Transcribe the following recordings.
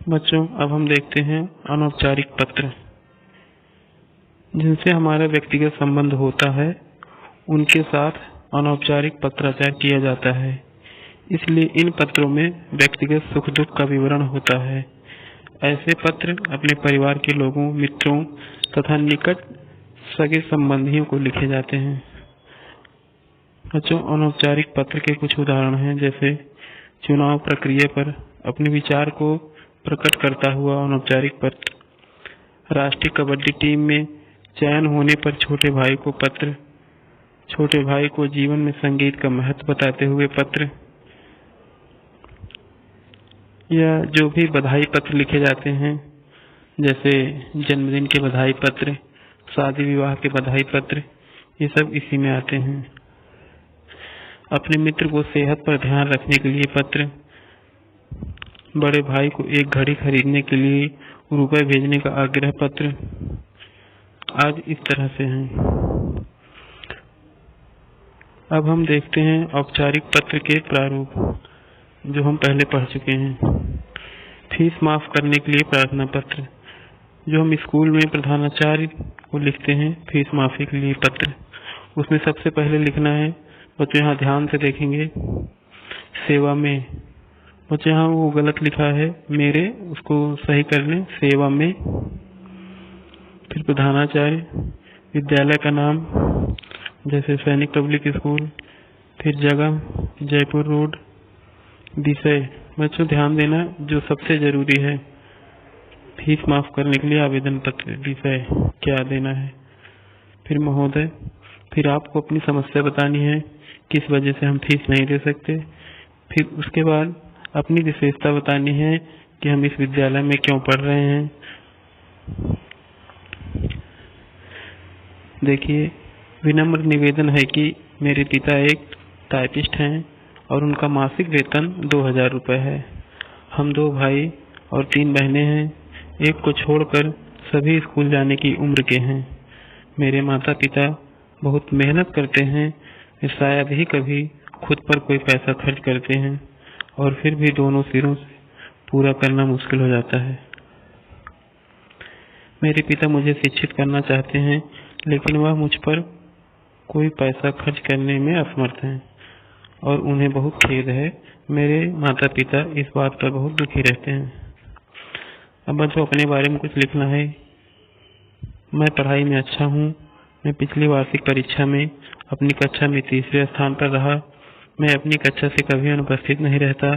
बच्चों, अब हम देखते हैं अनौपचारिक पत्र, जिनसे हमारा व्यक्तिगत संबंध होता है। उनके साथ अनौपचारिक पत्राचार किया जाता है, इसलिए इन पत्रों में व्यक्तिगत सुख दुख का विवरण होता है। ऐसे पत्र अपने परिवार के लोगों, मित्रों तथा निकट सगे संबंधियों को लिखे जाते हैं। बच्चों, अनौपचारिक पत्र के कुछ उदाहरण हैं, जैसे चुनाव प्रक्रिया पर अपने विचार को प्रकट करता हुआ अनौपचारिक पत्र, राष्ट्रीय कबड्डी टीम में चयन होने पर छोटे भाई को पत्र, छोटे भाई को जीवन में संगीत का महत्व बताते हुए पत्र, या जो भी बधाई पत्र लिखे जाते हैं, जैसे जन्मदिन के बधाई पत्र, शादी विवाह के बधाई पत्र, ये सब इसी में आते हैं। अपने मित्र को सेहत पर ध्यान रखने के लिए पत्र, बड़े भाई को एक घड़ी खरीदने के लिए रुपए भेजने का आग्रह पत्र, आज इस तरह से हैं। अब हम देखते हैं औपचारिक पत्र के प्रारूप, जो हम पहले पढ़ चुके हैं। फीस माफ करने के लिए प्रार्थना पत्र, जो हम स्कूल में प्रधानाचार्य को लिखते हैं फीस माफी के लिए पत्र। उसमें सबसे पहले लिखना है, बच्चों यहाँ ध्यान से देखेंगे, सेवा में। बच्चों यहाँ वो गलत लिखा है मेरे, उसको सही कर लें, सेवा में। फिर प्रधानाचार्य, विद्यालय का नाम जैसे सैनिक पब्लिक स्कूल, फिर जगह जयपुर रोड, विषय। बच्चों ध्यान देना, जो सबसे जरूरी है, फीस माफ करने के लिए आवेदन पत्र, विषय क्या देना है। फिर महोदय, फिर आपको अपनी समस्या बतानी है, किस वजह से हम फीस नहीं दे सकते। फिर उसके बाद अपनी विशेषता बतानी है कि हम इस विद्यालय में क्यों पढ़ रहे हैं। देखिए, विनम्र निवेदन है कि मेरे पिता एक टाइपिस्ट हैं और उनका मासिक वेतन 2000 रुपये है। हम 2 भाई और 3 बहनें हैं। एक को छोड़कर सभी स्कूल जाने की उम्र के हैं। मेरे माता पिता बहुत मेहनत करते हैं, वे शायद ही कभी खुद पर कोई पैसा खर्च करते हैं, और फिर भी दोनों सिरों से पूरा करना मुश्किल हो जाता है। मेरे पिता मुझे शिक्षित करना चाहते हैं, लेकिन वह मुझ पर कोई पैसा खर्च करने में असमर्थ हैं, और उन्हें बहुत खेद है। मेरे माता पिता इस बात पर बहुत दुखी रहते हैं। अब बच्चों, अपने बारे में कुछ लिखना है। मैं पढ़ाई में अच्छा हूँ। मैं पिछली वार्षिक परीक्षा में अपनी कक्षा में 3रे स्थान पर रहा। मैं अपनी कक्षा से कभी अनुपस्थित नहीं रहता।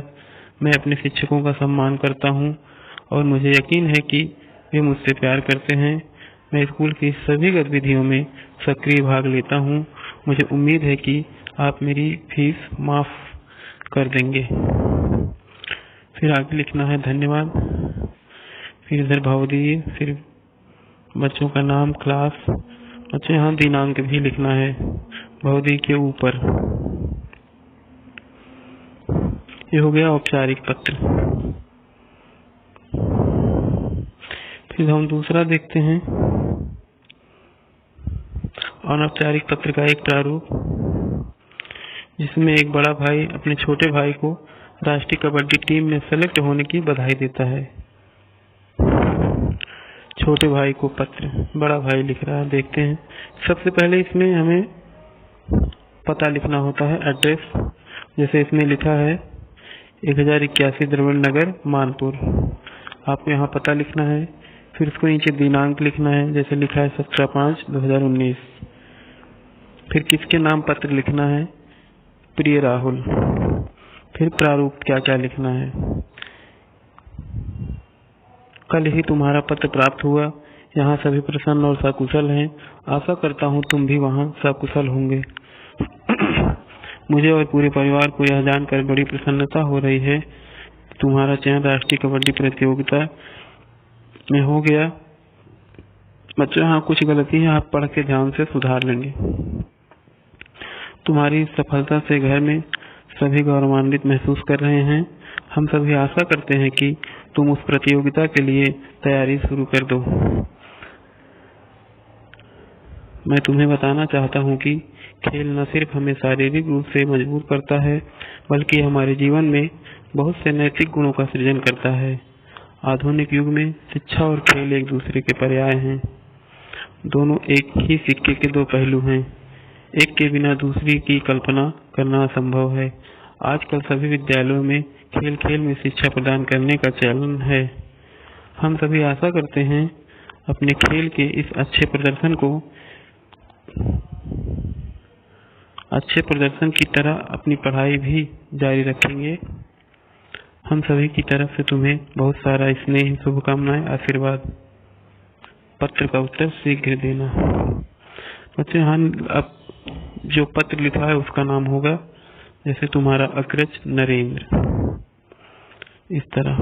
मैं अपने शिक्षकों का सम्मान करता हूँ और मुझे यकीन है कि वे मुझसे प्यार करते हैं। मैं स्कूल की सभी गतिविधियों में सक्रिय भाग लेता हूँ। मुझे उम्मीद है कि आप मेरी फीस माफ कर देंगे। फिर आगे लिखना है धन्यवाद। फिर इधर भावदीय, फिर बच्चों का नाम, क्लास। बच्चों यहाँ दिनांक भी लिखना है भावदीय के ऊपर। ये हो गया औपचारिक पत्र। फिर हम दूसरा देखते हैं अनौपचारिक पत्र का एक प्रारूप, जिसमें एक बड़ा भाई अपने छोटे भाई को राष्ट्रीय कबड्डी टीम में सेलेक्ट होने की बधाई देता है। छोटे भाई को पत्र, बड़ा भाई लिख रहा है। देखते हैं, सबसे पहले इसमें हमें पता लिखना होता है, एड्रेस। जैसे इसमें लिखा है 1081 द्रविड़ नगर, मानपुर। आपको यहाँ पता लिखना है। फिर उसको नीचे दिनांक लिखना है, जैसे लिखा है 17/5/2019। फिर किसके नाम पत्र लिखना है, प्रिय राहुल। फिर प्रारूप क्या क्या लिखना है, कल ही तुम्हारा पत्र प्राप्त हुआ। यहाँ सभी प्रसन्न और सकुशल हैं। आशा करता हूँ तुम भी वहाँ सकुशल होंगे। मुझे और पूरे परिवार को यह जानकर बड़ी प्रसन्नता हो रही है। तुम्हारा चयन राष्ट्रीय कबड्डी प्रतियोगिता में हो गया। बच्चों, यहाँ कुछ गलती है, आप पढ़ के ध्यान से सुधार लेंगे। तुम्हारी सफलता से घर में सभी गौरवान्वित महसूस कर रहे हैं। हम सभी आशा करते हैं कि तुम उस प्रतियोगिता के लिए तैयारी शुरू कर दो। मैं तुम्हें बताना चाहता हूँ कि खेल न सिर्फ हमें शारीरिक रूप से मजबूत करता है, बल्कि हमारे जीवन में बहुत से नैतिक गुणों का सृजन करता है। आधुनिक युग में शिक्षा और खेल एक दूसरे के पर्याय हैं। दोनों एक ही सिक्के के दो पहलू हैं। एक के बिना दूसरी की कल्पना करना असंभव है। आजकल सभी विद्यालयों में खेल खेल में शिक्षा प्रदान करने का चलन है। हम सभी आशा करते हैं अपने खेल के इस अच्छे प्रदर्शन की तरह अपनी पढ़ाई भी जारी रखेंगे। हम सभी की तरफ से तुम्हें बहुत सारा स्नेह, शुभकामनाएं, आशीर्वाद। पत्र का उत्तर शीघ्र देना। बच्चे, हाँ, अब जो पत्र लिखा है उसका नाम होगा जैसे तुम्हारा अग्रज नरेंद्र, इस तरह।